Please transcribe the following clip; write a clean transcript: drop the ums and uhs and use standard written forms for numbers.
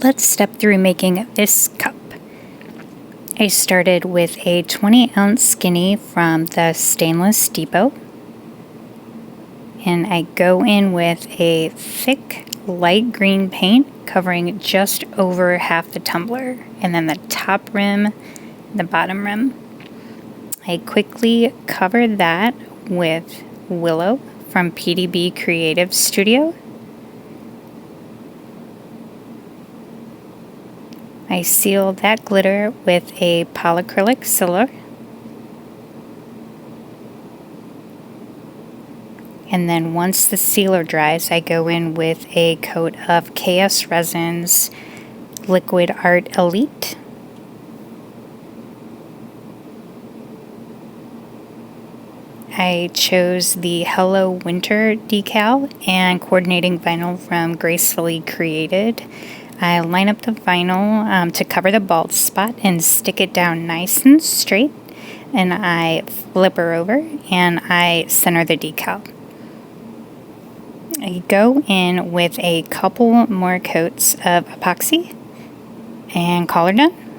Let's step through making this cup. I started with a 20-ounce skinny from the Stainless Depot, and I go in with a thick light green paint covering just over half the tumbler, and then the top rim, the bottom rim. I quickly cover that with Willow from PDB Creative Studio. I seal that glitter with a Polycrylic sealer. And then once the sealer dries, I go in with a coat of KS Resin's Liquid Art Elite. I chose the Hello Winter decal and coordinating vinyl from Gracefully Created. I line up the vinyl to cover the bald spot and stick it down nice and straight, and I flip her over and I center the decal. I go in with a couple more coats of epoxy and call her done.